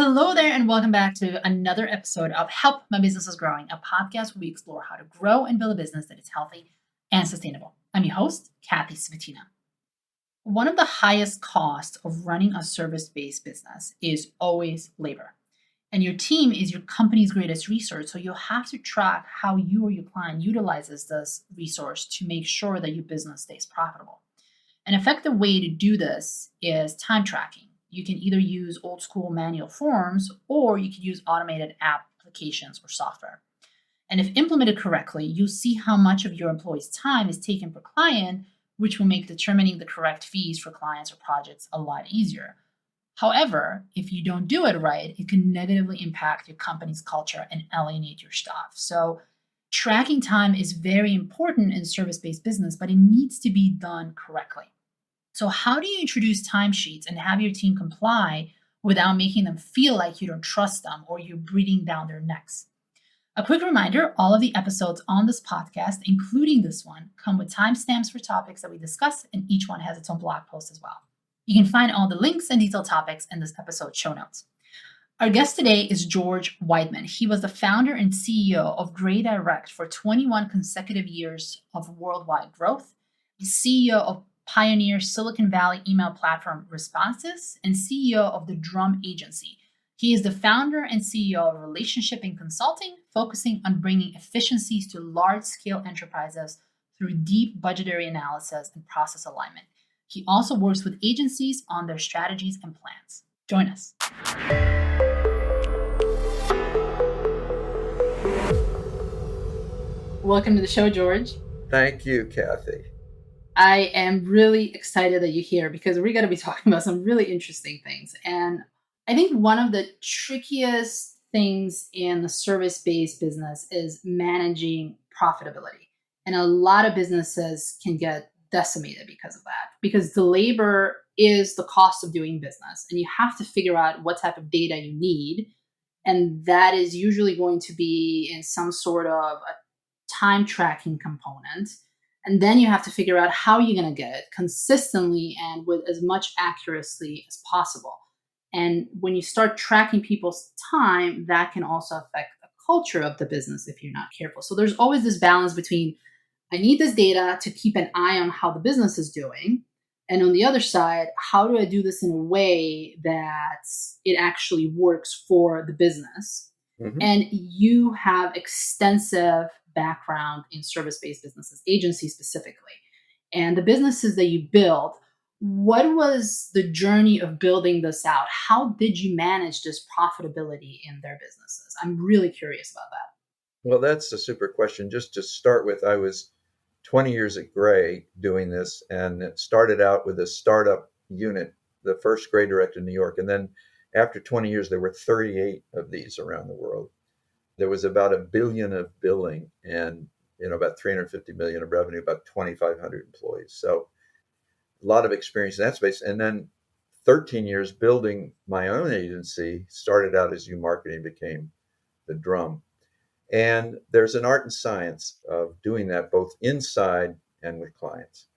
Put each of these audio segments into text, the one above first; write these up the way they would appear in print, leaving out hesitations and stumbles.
hello there, and welcome back to another episode of Help My Business is Growing, a podcast where we explore how to grow and build a business that is healthy and sustainable. I'm your host, Kathy Svatina. One of the highest costs of running a service-based business is always labor. And your team is your company's greatest resource, so you'll have to track how you or your client utilizes this resource to make sure that your business stays profitable. An effective way to do this is time tracking. You can either use old school manual forms or you can use automated applications or software. And if implemented correctly, you'll see how much of your employee's time is taken per client, which will make determining the correct fees for clients or projects a lot easier. However, if you don't do it right, it can negatively impact your company's culture and alienate your staff. So tracking time is very important in service-based business, but it needs to be done correctly. So how do you introduce timesheets and have your team comply without making them feel like you don't trust them or you're breathing down their necks? A quick reminder, all of the episodes on this podcast, including this one, come with timestamps for topics that we discuss, and each one has its own blog post as well. You can find all the links and detailed topics in this episode's show notes. Our guest today is George Wiedemann. He was the founder and CEO of Gray Direct for 21 consecutive years of worldwide growth. He's CEO of Pioneer Silicon Valley email platform Responses and CEO of the Drum Agency. He is the founder and CEO of Relationship and Consulting, focusing on bringing efficiencies to large-scale enterprises through deep budgetary analysis and process alignment. He also works with agencies on their strategies and plans. Join us. Welcome to the show, George. Thank you, Kathy. I am really excited that you're here because we're going to be talking about some really interesting things. And I think one of the trickiest things in the service-based business is managing profitability. And a lot of businesses can get decimated because of that, because the labor is the cost of doing business. And you have to figure out what type of data you need. And that is usually going to be in some sort of a time tracking component. And then you have to figure out how you're going to get it consistently and with as much accuracy as possible. And when you start tracking people's time, that can also affect the culture of the business if you're not careful. So there's always this balance between, I need this data to keep an eye on how the business is doing. And on the other side, how do I do this in a way that it actually works for the business? Mm-hmm. And you have extensive background in service-based businesses, agencies specifically. And the businesses that you build, what was the journey of building this out? How did you manage this profitability in their businesses? I'm really curious about that. Well, that's a super question. Just to start with, I was 20 years at Gray doing this, and it started out with a startup unit, the first Gray Direct in New York. And then after 20 years, there were 38 of these around the world. There was about $1 billion of billing and about $350 million of revenue, about 2,500 employees. So a lot of experience in that space. And then 13 years building my own agency, started out as marketing, became the Drum. And there's an art and science of doing that both inside and with clients.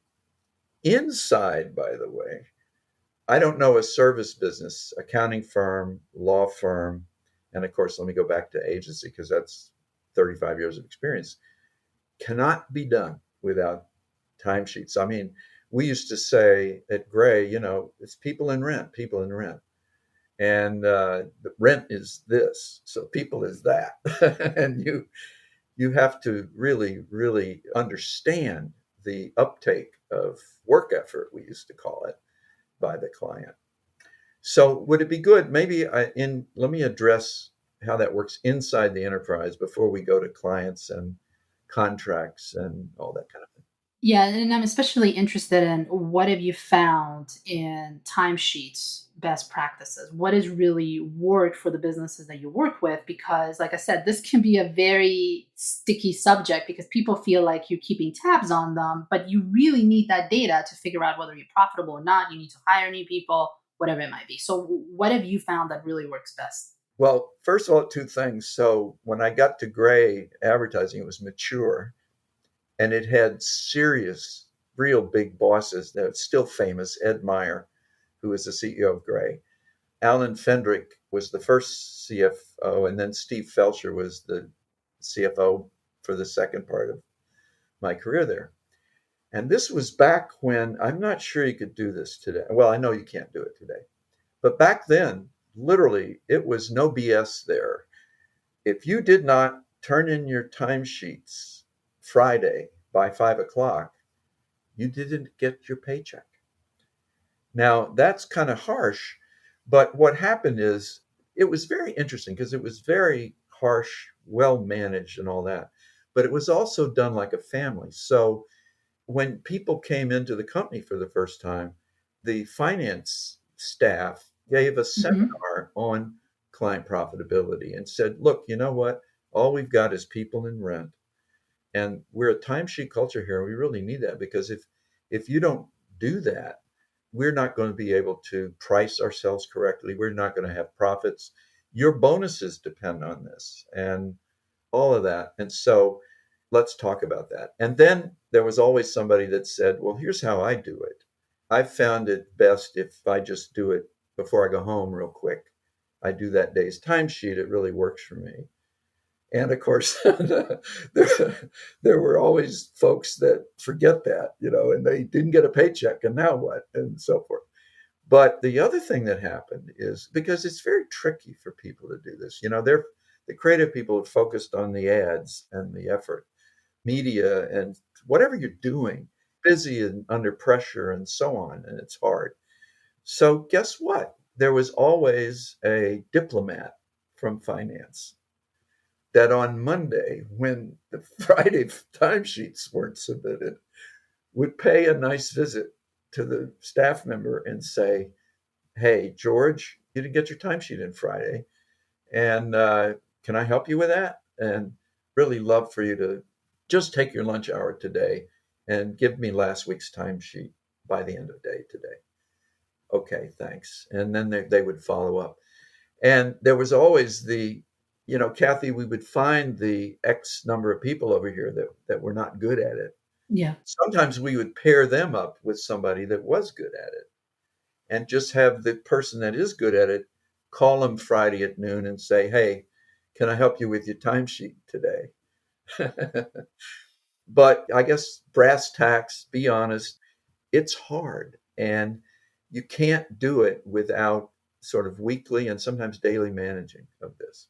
Inside, by the way, I don't know a service business, accounting firm, law firm, and of course, let me go back to agency because that's 35 years of experience, cannot be done without timesheets. I mean, we used to say at Gray, it's people in rent. And the rent is this, so people is that. And you have to really, really understand the uptake of work effort, we used to call it, by the client. So would it be good, maybe let me address how that works inside the enterprise before we go to clients and contracts and all that kind of thing. Yeah, and I'm especially interested in what have you found in timesheets best practices? What has really worked for the businesses that you work with? Because like I said, this can be a very sticky subject because people feel like you're keeping tabs on them, but you really need that data to figure out whether you're profitable or not. You need to hire new people, whatever it might be. So what have you found that really works best? Well, first of all, two things. So when I got to Gray advertising, it was mature. And it had serious, real big bosses that are still famous. Ed Meyer, who is the CEO of Gray. Alan Fendrick was the first CFO, and then Steve Felcher was the CFO for the second part of my career there. And this was back when, I'm not sure you could do this today. Well, I know you can't do it today. But back then, literally, it was no BS there. If you did not turn in your timesheets Friday by 5 o'clock, you didn't get your paycheck. Now, that's kind of harsh, but what happened is it was very interesting because it was very harsh, well managed, and all that. But it was also done like a family. So when people came into the company for the first time, the finance staff gave a Hmm. seminar on client profitability and said, look, you know what? All we've got is people and rent. And we're a timesheet culture here. And we really need that because if you don't do that, we're not going to be able to price ourselves correctly. We're not going to have profits. Your bonuses depend on this and all of that. And so let's talk about that. And then there was always somebody that said, well, here's how I do it. I've found it best if I just do it before I go home real quick. I do that day's timesheet. It really works for me. And of course, there were always folks that forget that, and they didn't get a paycheck, and now what, and so forth. But the other thing that happened is because it's very tricky for people to do this, they're the creative people are focused on the ads and the effort, media, and whatever you're doing, busy and under pressure and so on, and it's hard. So guess what? There was always a diplomat from finance that on Monday, when the Friday timesheets weren't submitted, would pay a nice visit to the staff member and say, hey, George, you didn't get your timesheet in Friday. And can I help you with that? And really love for you to just take your lunch hour today and give me last week's timesheet by the end of the day today. Okay, thanks. And then they would follow up. And there was always Kathy, we would find the X number of people over here that were not good at it. Yeah. Sometimes we would pair them up with somebody that was good at it and just have the person that is good at it call them Friday at noon and say, hey, can I help you with your timesheet today? But I guess brass tacks, be honest, it's hard. And you can't do it without sort of weekly and sometimes daily managing of this.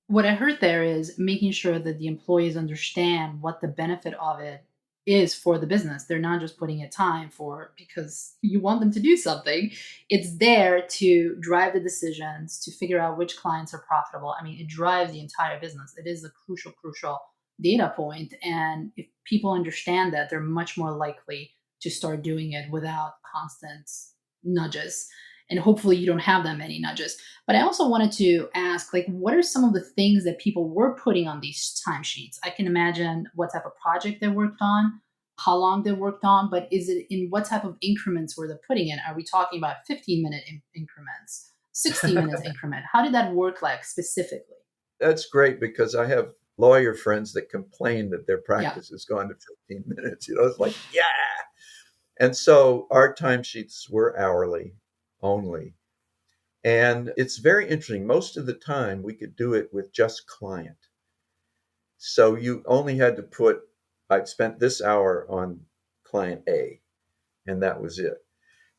What I heard there is making sure that the employees understand what the benefit of it is for the business. They're not just putting it time for because you want them to do something. It's there to drive the decisions, to figure out which clients are profitable. I mean, it drives the entire business. It is a crucial, crucial data point. And if people understand that, they're much more likely to start doing it without constant nudges. And hopefully you don't have that many nudges. But I also wanted to ask, like, what are some of the things that people were putting on these timesheets? I can imagine what type of project they worked on, how long they worked on, but is it in what type of increments were they putting in? Are we talking about 15-minute increments, 60 minutes increment? How did that work like specifically? That's great because I have lawyer friends that complain that their Yeah. practice has gone to 15 minutes. It's like, yeah. And so our timesheets were hourly only. And it's very interesting. Most of the time, we could do it with just client. So you only had to put, I've spent this hour on client A, and that was it.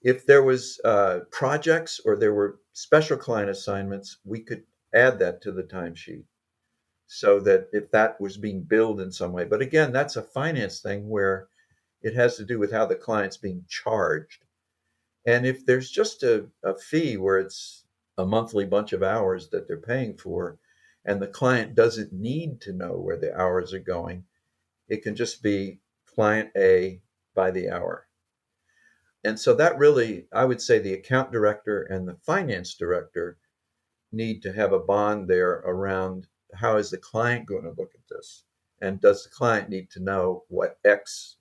If there was projects or there were special client assignments, we could add that to the timesheet so that if that was being billed in some way. But again, that's a finance thing where it has to do with how the client's being charged. And if there's just a fee where it's a monthly bunch of hours that they're paying for, and the client doesn't need to know where the hours are going, it can just be client A by the hour. And so that really, I would say the account director and the finance director need to have a bond there around how is the client going to look at this? And does the client need to know what X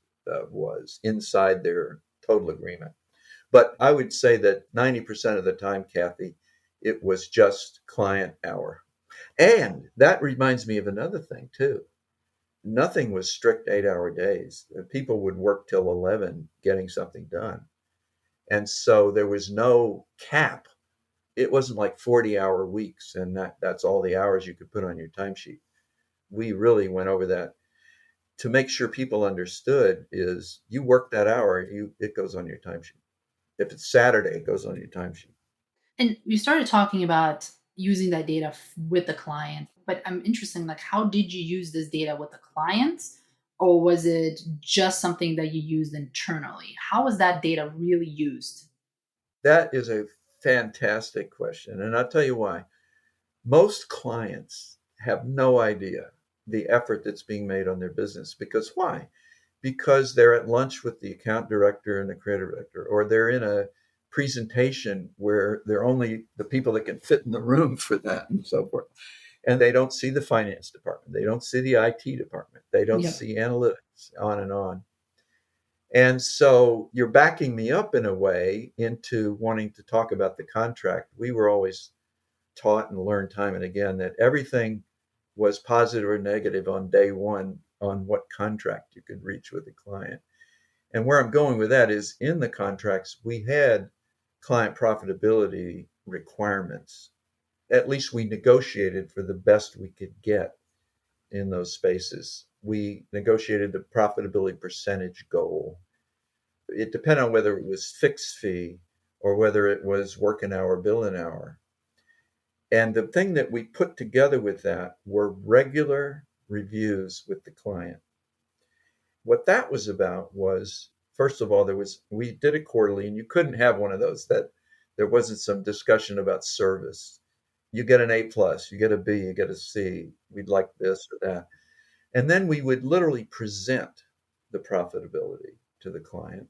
was inside their total agreement? But I would say that 90% of the time, Kathy, it was just client hour. And that reminds me of another thing, too. Nothing was strict 8 hour days. People would work till 11 getting something done. And so there was no cap it wasn't like 40-hour weeks and that's all the hours you could put on your timesheet. We really went over that to make sure people understood is you work that hour, it goes on your timesheet. If it's Saturday, it goes on your timesheet. And you started talking about using that data with the client, but I'm interested in like how did you use this data with the clients, or was it just something that you used internally? How was that data really used? That is a fantastic question. And I'll tell you why. Most clients have no idea the effort that's being made on their business. Because why? Because they're at lunch with the account director and the creative director, or they're in a presentation where they're only the people that can fit in the room for that and so forth. And they don't see the finance department. They don't see the IT department. They don't Yep. see analytics, on and on. And so you're backing me up in a way into wanting to talk about the contract. We were always taught and learned time and again that everything was positive or negative on day one on what contract you could reach with the client. And where I'm going with that is in the contracts, we had client profitability requirements. At least we negotiated for the best we could get in those spaces. We negotiated the profitability percentage goal. It depended on whether it was fixed fee or whether it was work an hour, bill an hour. And the thing that we put together with that were regular reviews with the client. What that was about was, first of all, we did it quarterly, and you couldn't have one of those that there wasn't some discussion about service. You get an A plus, you get a B, you get a C. We'd like this or that. And then we would literally present the profitability to the client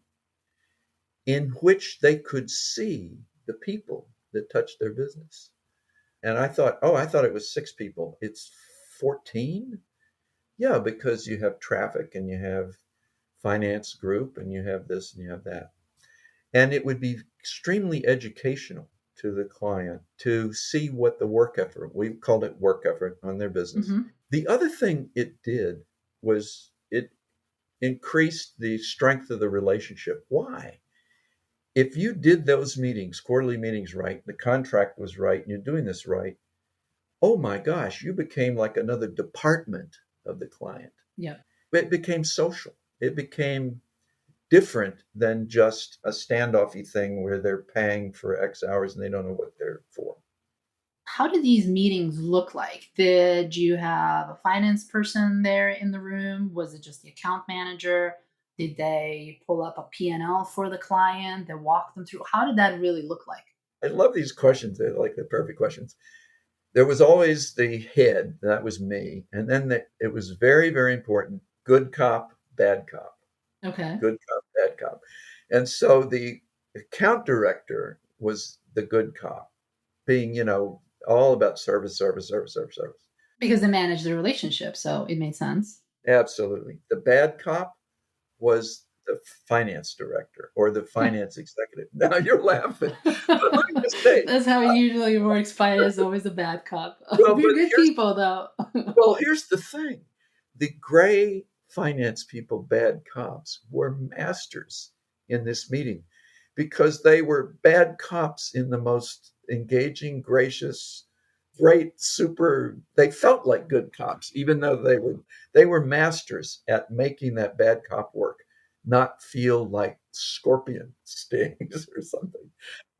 in which they could see the people that touched their business. And I thought it was 6 people. It's 14? Yeah, because you have traffic and you have finance group and you have this and you have that. And it would be extremely educational to the client to see what the work effort, we called it work effort on their business. Hmm. The other thing it did was it increased the strength of the relationship. Why? If you did those meetings, quarterly meetings right, the contract was right, and you're doing this right, oh my gosh, you became like another department of the client. Yep. It became social. It became different than just a standoffy thing where they're paying for X hours and they don't know what they're for. How did these meetings look like? Did you have a finance person there in the room? Was it just the account manager? Did they pull up a P&L for the client that walked them through? How did that really look like? I love these questions. They're like the perfect questions. There was always the head, that was me. And then it was very, very important good cop, bad cop, Okay. good cop, bad cop. And so the account director was the good cop, being, all about service, service, service, service, service. Because they managed the relationship, so it made sense. Absolutely. The bad cop was the finance director or the finance executive. Now you're laughing, but let me just say, That's how it usually works. Finance is always a bad cop. well, We're good people, though. here's the thing: the gray finance people, bad cops, were masters in this meeting because they were bad cops in the most engaging, gracious, great, super. They felt like good cops, even though they were masters at making that bad cop work not feel like scorpion stings or something.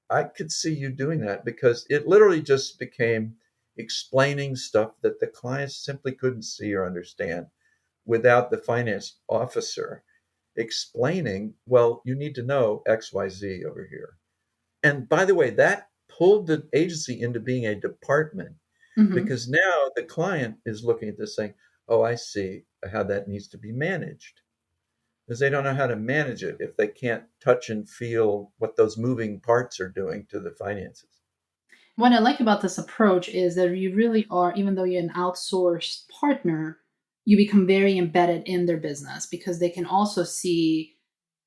I could see you doing that because it literally just became explaining stuff that the clients simply couldn't see or understand without the finance officer explaining, well, you need to know XYZ over here. And by the way, that pulled the agency into being a department Hmm. because now the client is looking at this saying, oh, I see how that needs to be managed. Because they don't know how to manage it if they can't touch and feel what those moving parts are doing to the finances. What I like about this approach is that you really are, even though you're an outsourced partner, you become very embedded in their business because they can also see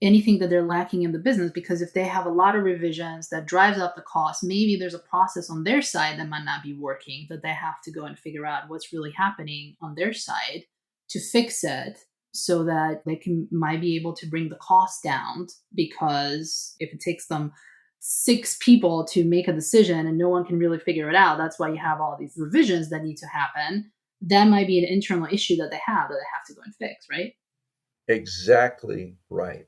anything that they're lacking in the business. Because if they have a lot of revisions that drives up the cost, maybe there's a process on their side that might not be working, that they have to go and figure out what's really happening on their side to fix it so that they can might be able to bring the cost down. Because if it takes them 6 people to make a decision and no one can really figure it out. That's why you have all these revisions that need to happen. That might be an internal issue that they have to go and fix, right? Exactly right.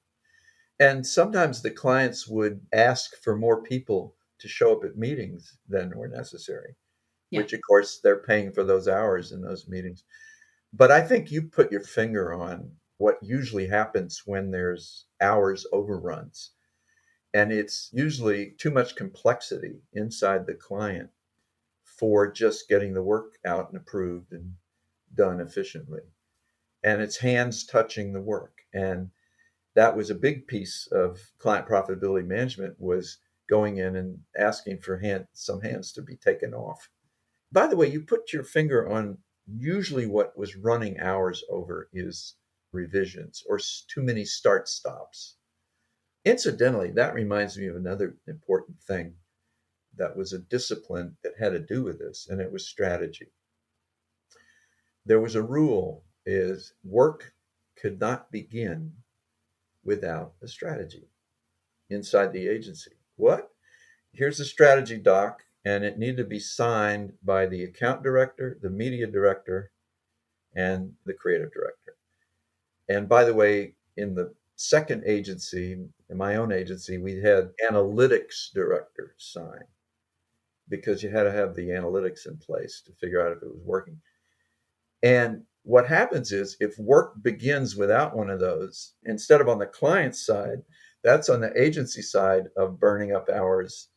And sometimes the clients would ask for more people to show up at meetings than were necessary, Yeah. which of course they're paying for those hours in those meetings. But I think you put your finger on what usually happens when there's hours overruns. And it's usually too much complexity inside the client for just getting the work out and approved and done efficiently. And it's hands touching the work. And that was a big piece of client profitability management, was going in and asking for some hands to be taken off. By the way, you put your finger on usually what was running hours over is revisions or too many start stops. Incidentally, that reminds me of another important thing that was a discipline that had to do with this, and it was strategy. There was a rule: is work could not begin without a strategy inside the agency. What? Here's a strategy doc, and it needed to be signed by the account director, the media director, and the creative director. And by the way, in the second agency, in my own agency, we had analytics director sign, because you had to have the analytics in place to figure out if it was working. And what happens is, if work begins without one of those, instead of on the client side, that's on the agency side of burning up hours,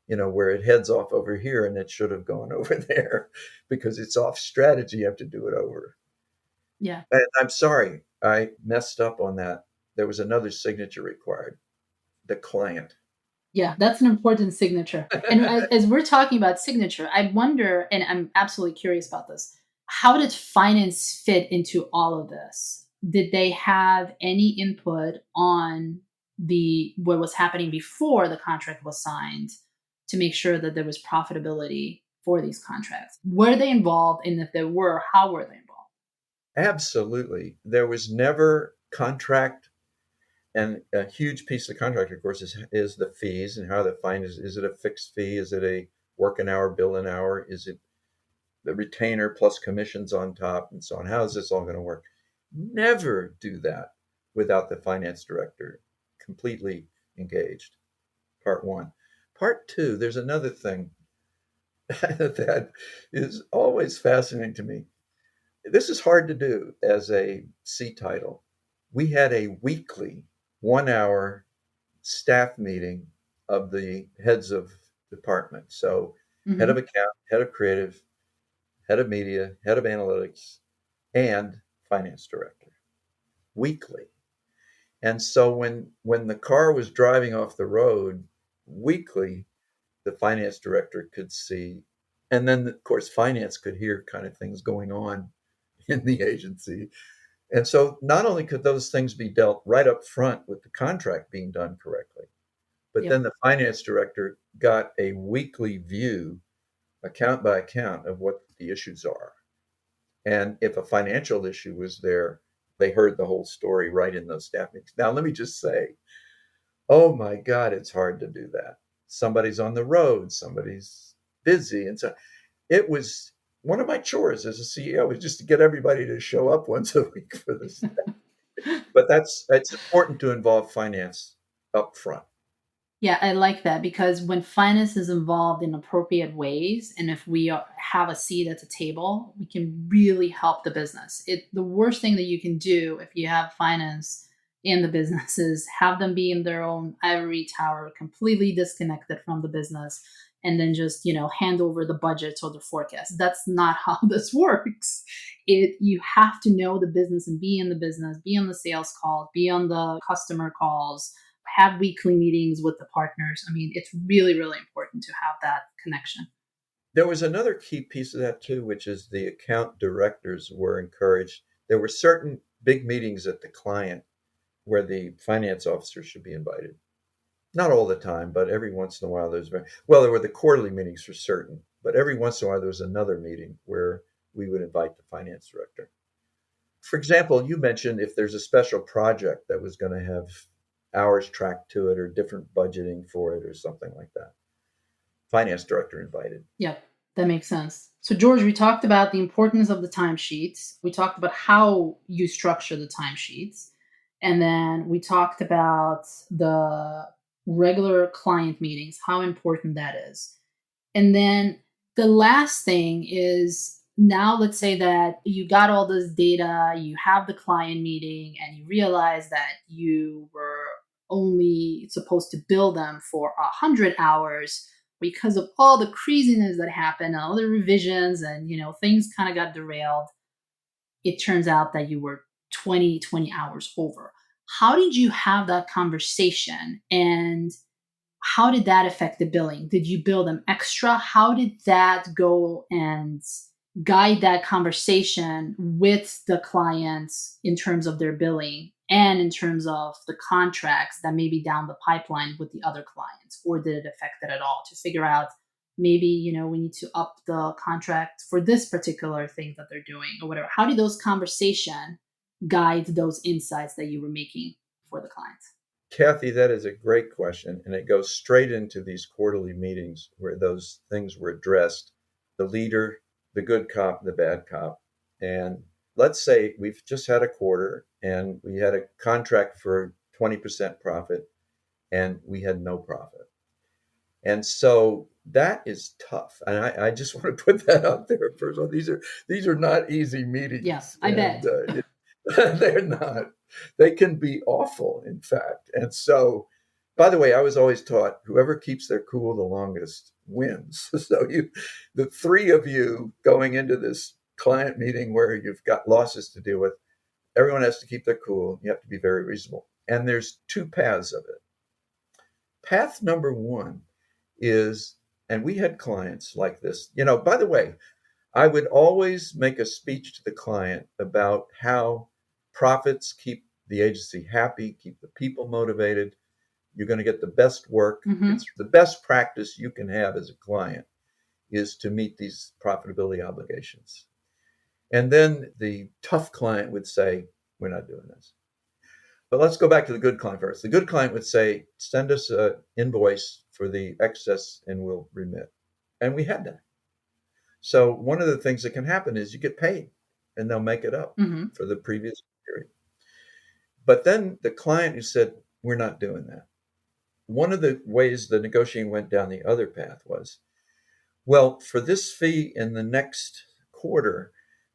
where it heads off over here and it should have gone over there because it's off strategy. You have to do it over. Yeah. And I'm sorry, I messed up on that. There was another signature required: the client. Yeah, that's an important signature. And as we're talking about signature, I wonder, and I'm absolutely curious about this, how did finance fit into all of this? Did they have any input on what was happening before the contract was signed to make sure that there was profitability for these contracts? Were they involved? And if they were, how were they involved? Absolutely. There was never contract. And a huge piece of the contract, of course, is the fees and how they're defined. Is it a fixed fee? Is it a work an hour, bill an hour? Is it the retainer plus commissions on top, and so on? How is this all going to work? Never do that without the finance director completely engaged. Part one. Part two, there's another thing that is always fascinating to me. This is hard to do as a C title. We had a weekly 1 hour staff meeting of the heads of department. So, head of Mm-hmm. account, head of creative, head of media, head of analytics, and finance director, weekly. And so when the car was driving off the road weekly, the finance director could see, and then of course finance could hear kind of things going on in the agency. And so not only could those things be dealt right up front with the contract being done correctly, but Yep. then the finance director got a weekly view, account by account, of what the issues are. And if a financial issue was there, they heard the whole story right in those staff meetings. Now, let me just say, oh my God, it's hard to do that. Somebody's on the road, somebody's busy. And so it was one of my chores as a CEO, was just to get everybody to show up once a week for this. But it's important to involve finance up front. Yeah, I like that because when finance is involved in appropriate ways, and if we have a seat at the table, we can really help the business. The worst thing that you can do if you have finance in the business is have them be in their own ivory tower, completely disconnected from the business, and then just hand over the budgets or the forecast. That's not how this works. You have to know the business and be in the business, be on the sales call, be on the customer calls, have weekly meetings with the partners. I mean, it's really, really important to have that connection. There was another key piece of that too, which is the account directors were encouraged. There were certain big meetings at the client where the finance officer should be invited. Not all the time, but every once in a while there were the quarterly meetings for certain, but every once in a while there was another meeting where we would invite the finance director. For example, you mentioned if there's a special project that was going to have hours tracked to it or different budgeting for it or something like that. Finance director invited. Yep, that makes sense. So, George, we talked about the importance of the timesheets. We talked about how you structure the timesheets. And then we talked about the regular client meetings, how important that is. And then the last thing is now let's say that you got all this data, you have the client meeting, and you realize that you were only supposed to bill them for 100 hours because of all the craziness that happened, all the revisions, and things kind of got derailed. It turns out that you were 20 hours over. How did you have that conversation, and how did that affect the billing? Did you bill them extra? How did that go and guide that conversation with the clients in terms of their billing and in terms of the contracts that may be down the pipeline with the other clients? Or did it affect it at all to figure out maybe, we need to up the contract for this particular thing that they're doing or whatever? How did those conversations guide those insights that you were making for the clients? Kathy, that is a great question. And it goes straight into these quarterly meetings where those things were addressed. The leader, the good cop, the bad cop. And let's say we've just had a quarter and we had a contract for 20% profit and we had no profit. And so that is tough. And I just want to put that out there. First of all, these are not easy meetings. Yes, I bet. They're not. They can be awful, in fact. And so, by the way, I was always taught whoever keeps their cool the longest wins. So the three of you going into this client meeting where you've got losses to deal with, everyone has to keep their cool. You have to be very reasonable. And there's two paths of it. Path number one is, and we had clients like this, by the way, I would always make a speech to the client about how profits keep the agency happy, keep the people motivated. You're going to get the best work. Mm-hmm. It's the best practice you can have as a client is to meet these profitability obligations. And then the tough client would say, we're not doing this. But let's go back to the good client first. The good client would say, send us an invoice for the excess and we'll remit. And we had that. So one of the things that can happen is you get paid and they'll make it up for the previous period. But then the client who said, we're not doing that. One of the ways the negotiating went down the other path was, well, for this fee in the next quarter,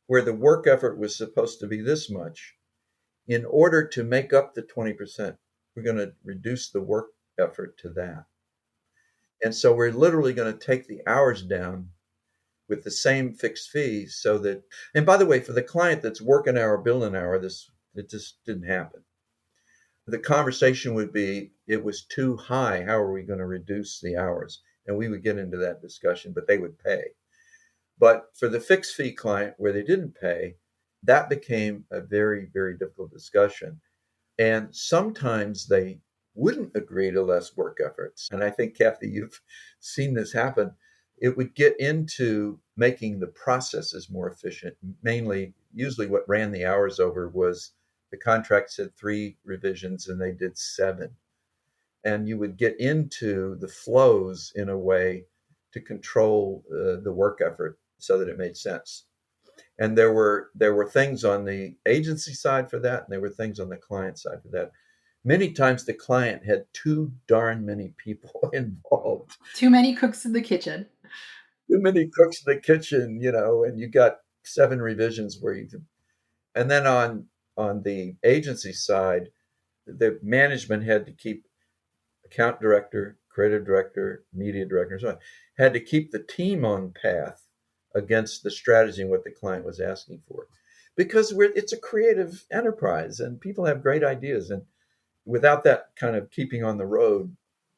where the work effort was supposed to be this much, in order to make up the 20%, we're going to reduce the work effort to that. And so we're literally going to take the hours down with the same fixed fee so that, and by the way, for the client that's work an hour, bill an hour, it just didn't happen. The conversation would be, it was too high. How are we going to reduce the hours? And we would get into that discussion, but they would pay. But for the fixed fee client where they didn't pay, that became a very, very difficult discussion. And sometimes they wouldn't agree to less work efforts. And I think, Kathy, you've seen this happen. It would get into making the processes more efficient. Mainly, usually what ran the hours over was the contract said 3 revisions and they did 7. And you would get into the flows in a way to control the work effort so that it made sense. And there were things on the agency side for that, and there were things on the client side for that. Many times the client had too darn many people involved. Too many cooks in the kitchen. Too many cooks in the kitchen, and you got 7 revisions where you could. And then on the agency side, the management had to keep account director, creative director, media director, and so on, had to keep the team on path against the strategy and what the client was asking for. Because it's a creative enterprise and people have great ideas. And without that kind of keeping on the road,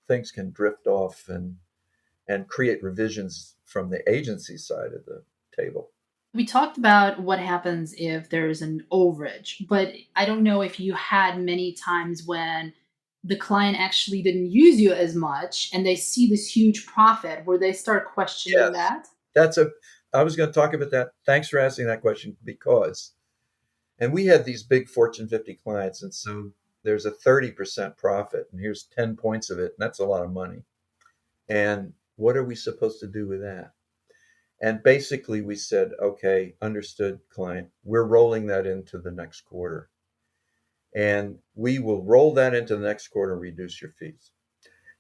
things can drift off and create revisions from the agency side of the table. We talked about what happens if there's an overage, but I don't know if you had many times when the client actually didn't use you as much and they see this huge profit where they start questioning that. I was going to talk about that. Thanks for asking that question, because, and we had these big Fortune 50 clients. And so there's a 30% profit, and here's 10 points of it, and that's a lot of money. And what are we supposed to do with that? And basically we said, okay, understood, client, we're rolling that into the next quarter. And we will roll that into the next quarter and reduce your fees.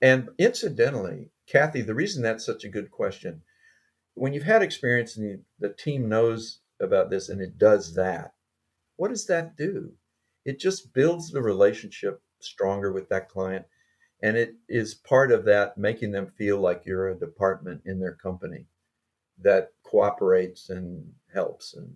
And incidentally, Kathy, the reason that's such a good question, when you've had experience and the team knows about this and it does that, what does that do? It just builds the relationship stronger with that client. And it is part of that making them feel like you're a department in their company that cooperates and helps and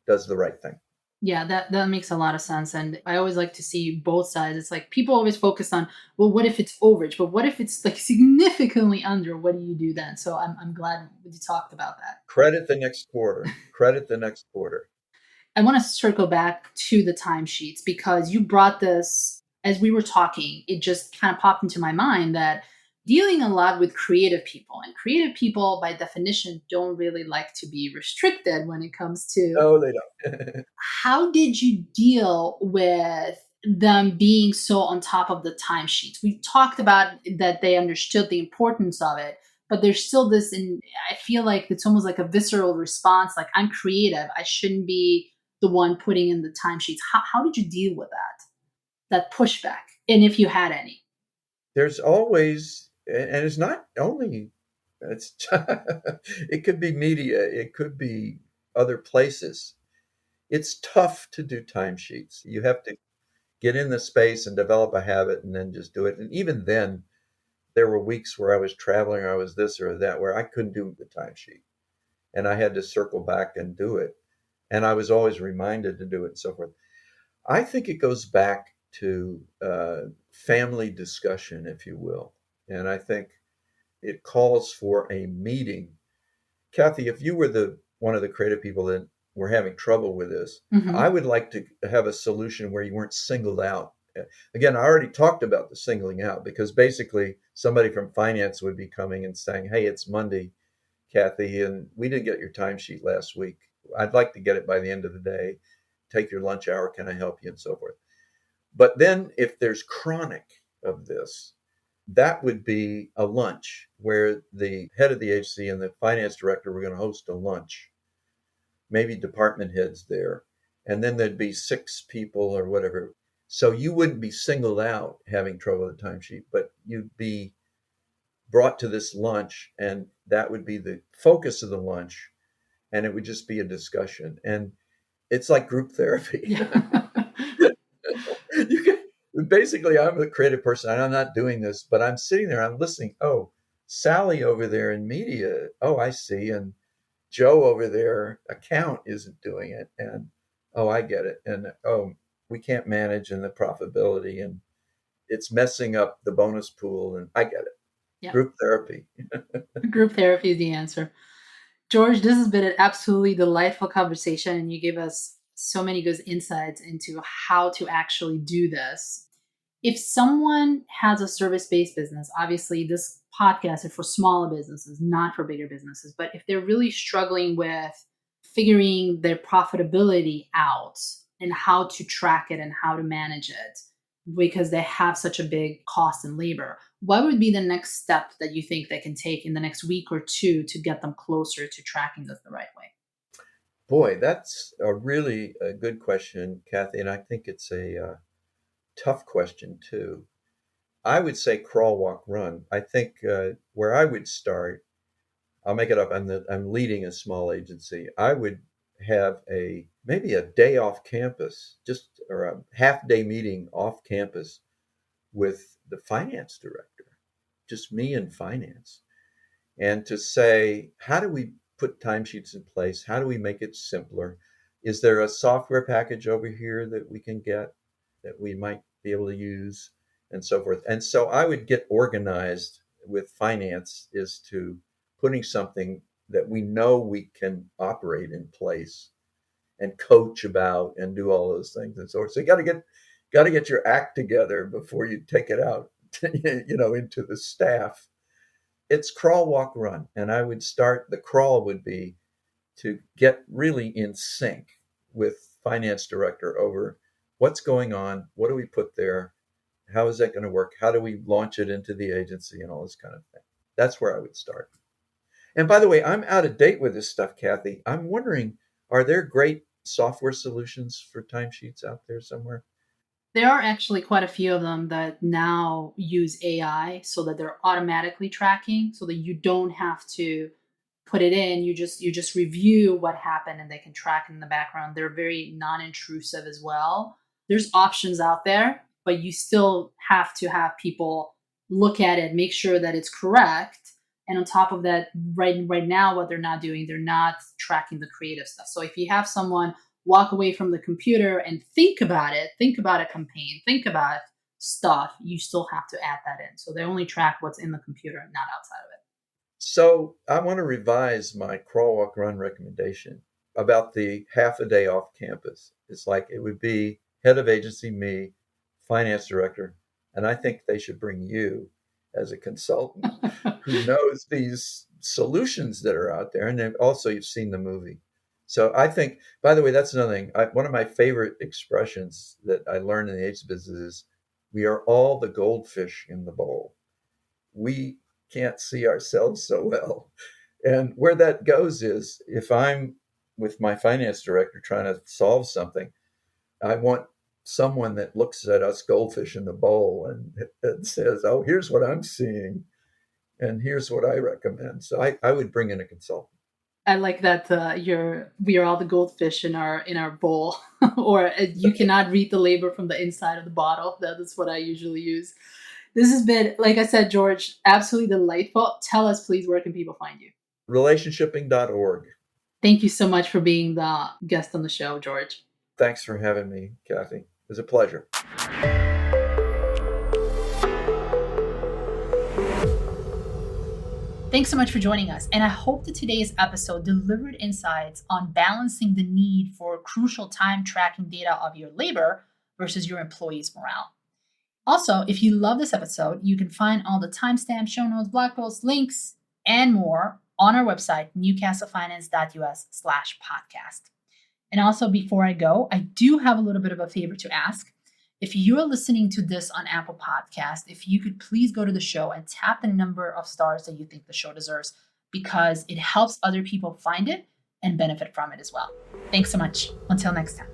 does the right thing. Yeah, that makes a lot of sense. And I always like to see both sides. It's like people always focus on, well, what if it's overage? But what if it's like significantly under? What do you do then? So I'm glad you talked about that. Credit the next quarter. Credit the next quarter. I want to circle back to the timesheets because you brought this as we were talking. It just kind of popped into my mind that dealing a lot with creative people, and creative people by definition don't really like to be restricted when it comes to. No, they don't. How did you deal with them being so on top of the timesheets? We talked about that they understood the importance of it, but there's still this, and I feel like it's almost like a visceral response, like I'm creative, I shouldn't be the one putting in the timesheets. How did you deal with that pushback, and if you had any? There's always, and it's not only, it's it could be media, it could be other places. It's tough to do timesheets. You have to get in the space and develop a habit and then just do it. And even then, there were weeks where I was traveling or I was this or that where I couldn't do the timesheet. And I had to circle back and do it. And I was always reminded to do it and so forth. I think it goes back to family discussion, if you will. And I think it calls for a meeting. Kathy, if you were one of the creative people that were having trouble with this, I would like to have a solution where you weren't singled out. Again, I already talked about the singling out because basically somebody from finance would be coming and saying, hey, it's Monday, Kathy, and we didn't get your timesheet last week. I'd like to get it by the end of the day. Take your lunch hour. Can I help you? And so forth. But then if there's chronic of this, that would be a lunch where the head of the agency and the finance director were going to host a lunch, maybe department heads there. And then there'd be 6 people or whatever. So you wouldn't be singled out having trouble with the timesheet, but you'd be brought to this lunch and that would be the focus of the lunch. And it would just be a discussion. And it's like group therapy. Yeah. Basically, I'm a creative person. I'm not doing this, but I'm sitting there, I'm listening. Oh, Sally over there in media. Oh, I see. And Joe over there, account, isn't doing it. And oh, I get it. And oh, we can't manage and the profitability and it's messing up the bonus pool. And I get it. Yeah. Group therapy. Group therapy is the answer. George, this has been an absolutely delightful conversation, and you gave us so many good insights into how to actually do this. If someone has a service-based business, obviously this podcast is for smaller businesses, not for bigger businesses, but if they're really struggling with figuring their profitability out and how to track it and how to manage it because they have such a big cost in labor, what would be the next step that you think they can take in the next week or two to get them closer to tracking this the right way? Boy, that's a really good question, Kathy, and I think it's a tough question too. I would say crawl, walk, run. I think where I would start, I'll make it up. I'm leading a small agency. I would have maybe a day off campus, or a half day meeting off campus with the finance director, just me and finance, and to say, how do we put timesheets in place? How do we make it simpler? Is there a software package over here that we can get that we might be able to use, and so forth? And so I would get organized with finance as to putting something that we know we can operate in place and coach about and do all those things and so forth. So you got to get your act together before you take it out, into the staff. It's crawl, walk, run. And I would start, the crawl would be to get really in sync with finance director over what's going on, what do we put there, How is that going to work? How do we launch it into the agency and all this kind of thing? That's where I would start. And by the way, I'm out of date with this stuff, Kathy. I'm wondering, are there great software solutions for timesheets out there somewhere? There are actually quite a few of them that now use AI so that they're automatically tracking so that you don't have to put it in. You just review what happened and they can track it in the background. They're very non-intrusive as well. There's options out there, but you still have to have people look at it, make sure that it's correct. And on top of that, right now, what they're not doing, they're not tracking the creative stuff. So if you have someone walk away from the computer and think about it, think about a campaign, think about stuff, you still have to add that in. So they only track what's in the computer, not outside of it. So I want to revise my crawl, walk, run recommendation about the half a day off campus. It's like it would be head of agency, me, finance director, and I think they should bring you as a consultant who knows these solutions that are out there. And then also you've seen the movie. So I think, by the way, that's another thing. One of my favorite expressions that I learned in the agency business is we are all the goldfish in the bowl. We can't see ourselves so well. And where that goes is if I'm with my finance director trying to solve something, I want someone that looks at us goldfish in the bowl and says, oh, here's what I'm seeing. And here's what I recommend. So I would bring in a consultant. I like that we are all the goldfish in our bowl, or you cannot read the label from the inside of the bottle. That is what I usually use. This has been, like I said, George, absolutely delightful. Tell us, please, where can people find you? Relationshipping.org. Thank you so much for being the guest on the show, George. Thanks for having me, Kathy. It was a pleasure. Thanks so much for joining us. And I hope that today's episode delivered insights on balancing the need for crucial time tracking data of your labor versus your employees' morale. Also, if you love this episode, you can find all the timestamps, show notes, blog posts, links, and more on our website, newcastlefinance.us/podcast. And also, before I go, I do have a little bit of a favor to ask. If you're listening to this on Apple Podcast, if you could please go to the show and tap the number of stars that you think the show deserves, because it helps other people find it and benefit from it as well. Thanks so much. Until next time.